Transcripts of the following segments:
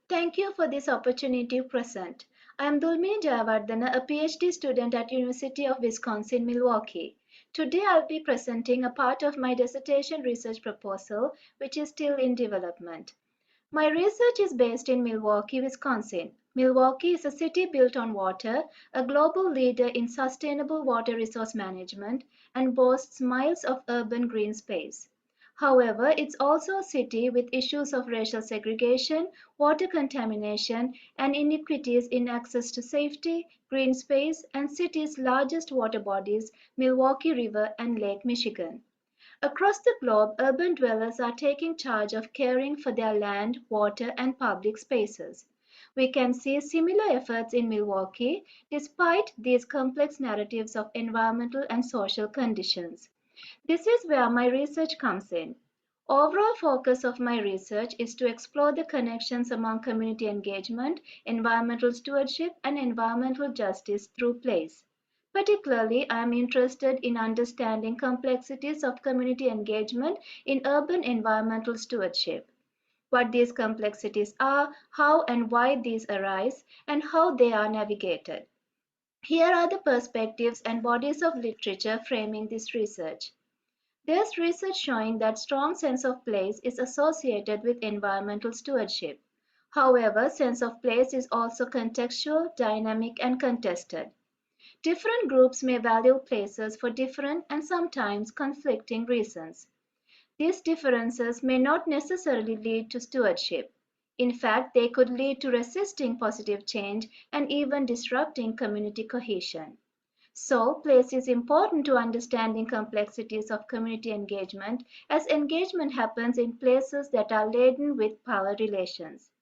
Thank you for this opportunity to present. I am Dulmini Jayawardana, a PhD student at University of Wisconsin-Milwaukee. Today I'll be presenting a part of my dissertation research proposal, which is still in development. My research is based in Milwaukee, Wisconsin. Milwaukee is a city built on water, a global leader in sustainable water resource management, and boasts miles of urban green space. However, it's also a city with issues of racial segregation, water contamination, and inequities in access to safety, green space, and city's largest water bodies, Milwaukee River and Lake Michigan. Across the globe, urban dwellers are taking charge of caring for their land, water, and public spaces. We can see similar efforts in Milwaukee, despite these complex narratives of environmental and social conditions. This is where my research comes in. Overall focus of my research is to explore the connections among community engagement, environmental stewardship, and environmental justice through place. Particularly, I am interested in understanding complexities of community engagement in urban environmental stewardship. What these complexities are, how and why these arise, and how they are navigated. Here are the perspectives and bodies of literature framing this research. There's research showing that strong sense of place is associated with environmental stewardship. However, sense of place is also contextual, dynamic, and contested. Different groups may value places for different and sometimes conflicting reasons. These differences may not necessarily lead to stewardship. In fact, they could lead to resisting positive change and even disrupting community cohesion. So, place is important to understanding complexities of community engagement as engagement happens in places that are laden with power relations.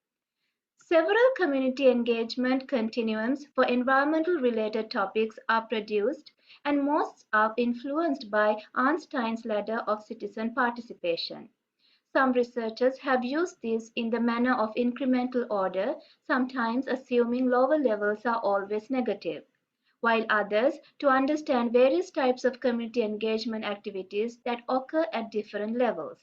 Several community engagement continuums for environmental related topics are produced, and most are influenced by Einstein's ladder of citizen participation. Some researchers have used this in the manner of incremental order, sometimes assuming lower levels are always negative, while others to understand various types of community engagement activities that occur at different levels.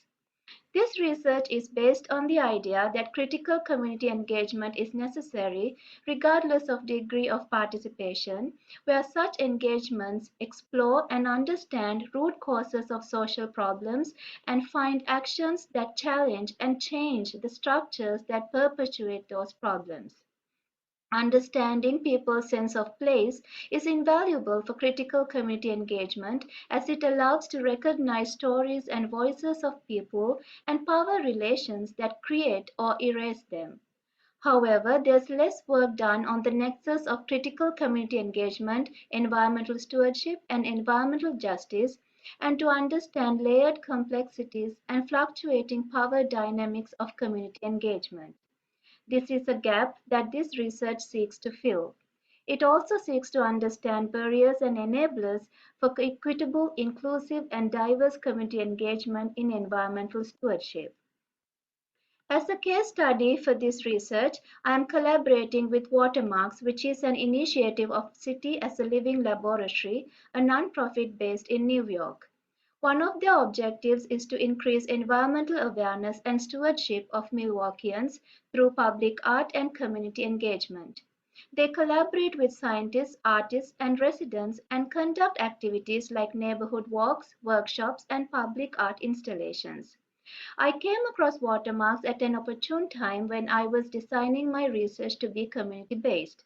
This research is based on the idea that critical community engagement is necessary regardless of degree of participation, where such engagements explore and understand root causes of social problems and find actions that challenge and change the structures that perpetuate those problems. Understanding people's sense of place is invaluable for critical community engagement as it allows to recognize stories and voices of people and power relations that create or erase them. However, there's less work done on the nexus of critical community engagement, environmental stewardship, and environmental justice, and to understand layered complexities and fluctuating power dynamics of community engagement. This is a gap that this research seeks to fill. It also seeks to understand barriers and enablers for equitable, inclusive, and diverse community engagement in environmental stewardship. As a case study for this research, I am collaborating with WaterMarks, which is an initiative of City as a Living Laboratory, a nonprofit based in New York. One of their objectives is to increase environmental awareness and stewardship of Milwaukeeans through public art and community engagement. They collaborate with scientists, artists, and residents and conduct activities like neighborhood walks, workshops, and public art installations. I came across watermarks at an opportune time when I was designing my research to be community based.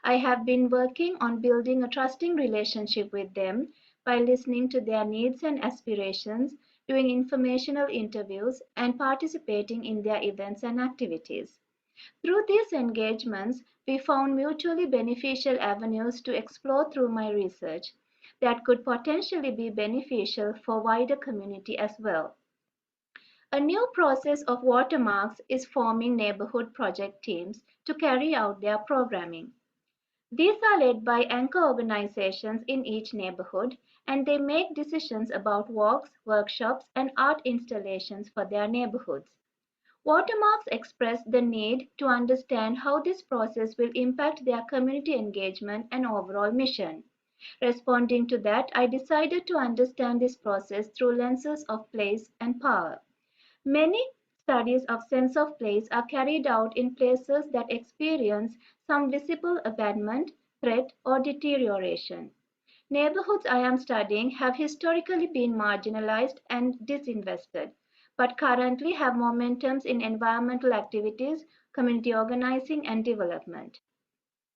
I have been working on building a trusting relationship with them by listening to their needs and aspirations, doing informational interviews, and participating in their events and activities. Through these engagements, we found mutually beneficial avenues to explore through my research that could potentially be beneficial for wider community as well. A new process of watermarks is forming neighborhood project teams to carry out their programming. These are led by anchor organizations in each neighborhood, and they make decisions about walks, workshops, and art installations for their neighborhoods. Watermarks express the need to understand how this process will impact their community engagement and overall mission. Responding to that, I decided to understand this process through lenses of place and power. Many studies of sense of place are carried out in places that experience some visible abandonment, threat, or deterioration. Neighborhoods I am studying have historically been marginalized and disinvested, but currently have momentums in environmental activities, community organizing, and development.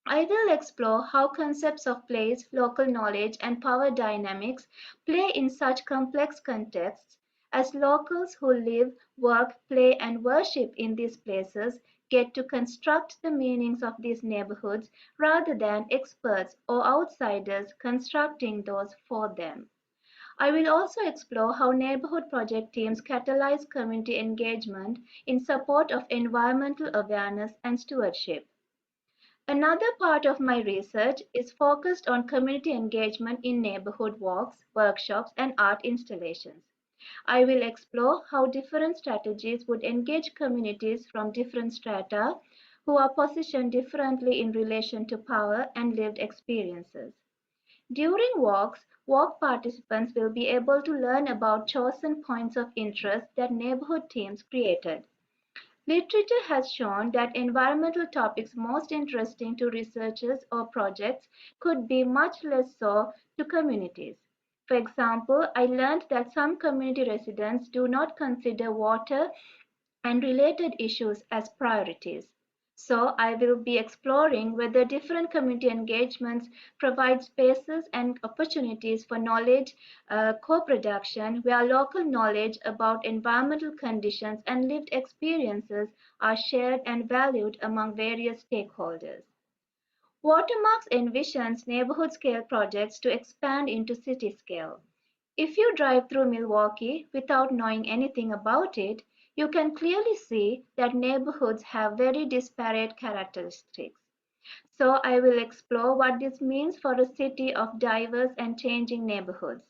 I will explore how concepts of place, local knowledge, and power dynamics play in such complex contexts as locals who live, work, play, and worship in these places get to construct the meanings of these neighborhoods rather than experts or outsiders constructing those for them. I will also explore how neighborhood project teams catalyze community engagement in support of environmental awareness and stewardship. Another part of my research is focused on community engagement in neighborhood walks, workshops, and art installations. I will explore how different strategies would engage communities from different strata who are positioned differently in relation to power and lived experiences. During walks, walk participants will be able to learn about chosen points of interest that neighborhood teams created. Literature has shown that environmental topics most interesting to researchers or projects could be much less so to communities. For example, I learned that some community residents do not consider water and related issues as priorities. So, I will be exploring whether different community engagements provide spaces and opportunities for knowledge co production, where local knowledge about environmental conditions and lived experiences are shared and valued among various stakeholders. WaterMarks envisions neighborhood scale projects to expand into city scale. If you drive through Milwaukee without knowing anything about it, you can clearly see that neighborhoods have very disparate characteristics. So I will explore what this means for a city of diverse and changing neighborhoods.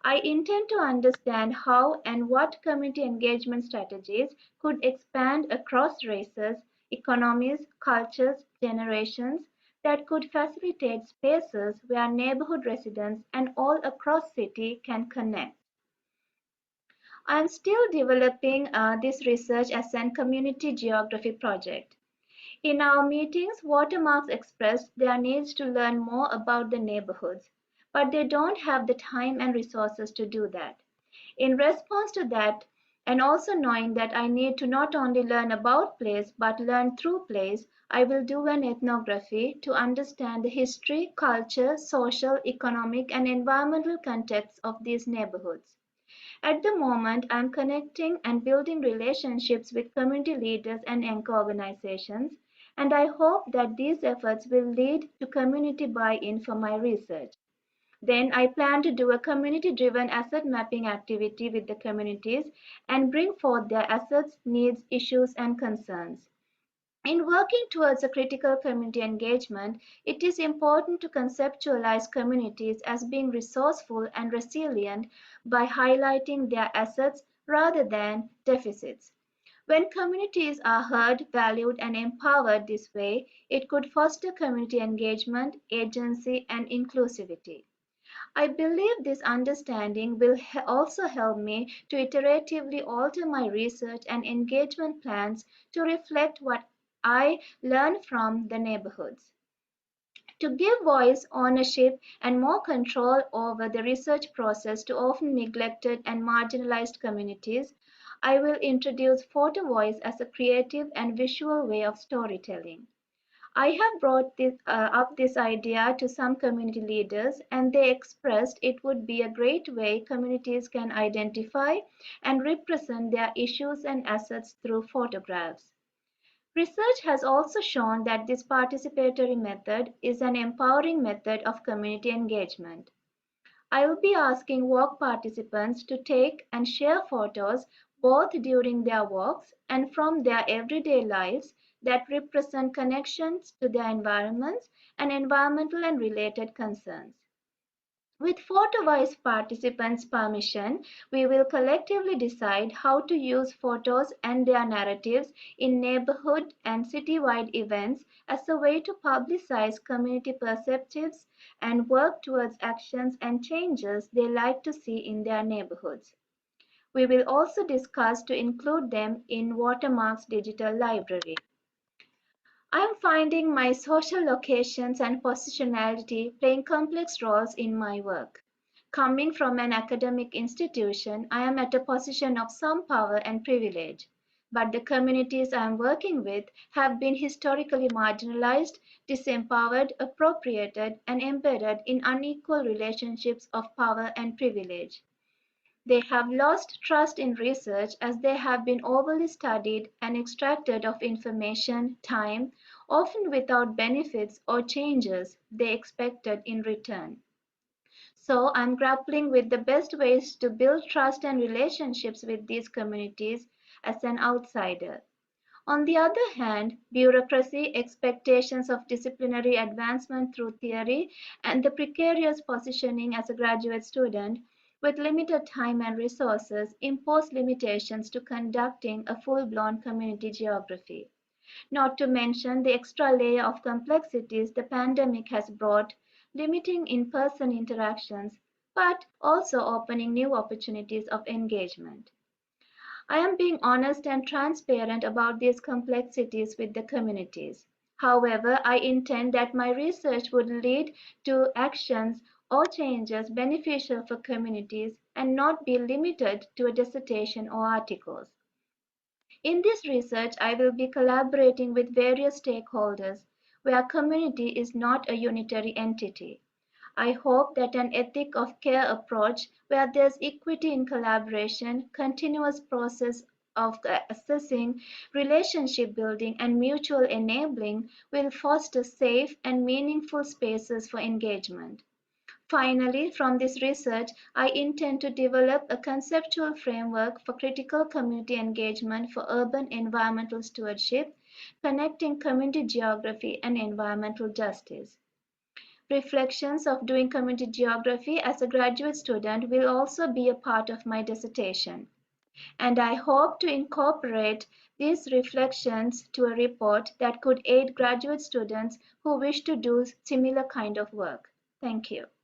I intend to understand how and what community engagement strategies could expand across races, economies, cultures, generations that could facilitate spaces where neighborhood residents and all across city can connect. I am still developing this research as a community geography project. In our meetings, WaterMarks expressed their needs to learn more about the neighborhoods, but they don't have the time and resources to do that. In response to that, and also knowing that I need to not only learn about place but learn through place, I will do an ethnography to understand the history, culture, social, economic, and environmental contexts of these neighborhoods. At the moment, I am connecting and building relationships with community leaders and anchor organizations, and I hope that these efforts will lead to community buy-in for my research. Then I plan to do a community-driven asset mapping activity with the communities and bring forth their assets, needs, issues, and concerns. In working towards a critical community engagement, it is important to conceptualize communities as being resourceful and resilient by highlighting their assets rather than deficits. When communities are heard, valued, and empowered this way, it could foster community engagement, agency, and inclusivity. I believe this understanding will also help me to iteratively alter my research and engagement plans to reflect what I learn from the neighborhoods. To give voice, ownership, and more control over the research process to often neglected and marginalized communities, I will introduce photo voice as a creative and visual way of storytelling. I have brought up this idea to some community leaders, and they expressed it would be a great way communities can identify and represent their issues and assets through photographs. Research has also shown that this participatory method is an empowering method of community engagement. I will be asking walk participants to take and share photos both during their walks and from their everyday lives that represent connections to their environments and environmental and related concerns. With photovoice participants' permission, we will collectively decide how to use photos and their narratives in neighborhood and citywide events as a way to publicize community perspectives and work towards actions and changes they like to see in their neighborhoods. We will also discuss to include them in WaterMarks digital library. I am finding my social locations and positionality playing complex roles in my work. Coming from an academic institution, I am at a position of some power and privilege. But the communities I am working with have been historically marginalized, disempowered, appropriated, and embedded in unequal relationships of power and privilege. They have lost trust in research as they have been overly studied and extracted of information, time, often without benefits or changes they expected in return. So I'm grappling with the best ways to build trust and relationships with these communities as an outsider. On the other hand, bureaucracy, expectations of disciplinary advancement through theory, and the precarious positioning as a graduate student with limited time and resources impose limitations to conducting a full-blown community geography. Not to mention the extra layer of complexities the pandemic has brought, limiting in-person interactions, but also opening new opportunities of engagement. I am being honest and transparent about these complexities with the communities. However, I intend that my research would lead to actions or changes beneficial for communities and not be limited to a dissertation or articles. In this research, I will be collaborating with various stakeholders where community is not a unitary entity. I hope that an ethic of care approach where there's equity in collaboration, continuous process of assessing, relationship building, and mutual enabling will foster safe and meaningful spaces for engagement. Finally, from this research, I intend to develop a conceptual framework for critical community engagement for urban environmental stewardship, connecting community geography and environmental justice. Reflections of doing community geography as a graduate student will also be a part of my dissertation, and I hope to incorporate these reflections to a report that could aid graduate students who wish to do similar kind of work. Thank you.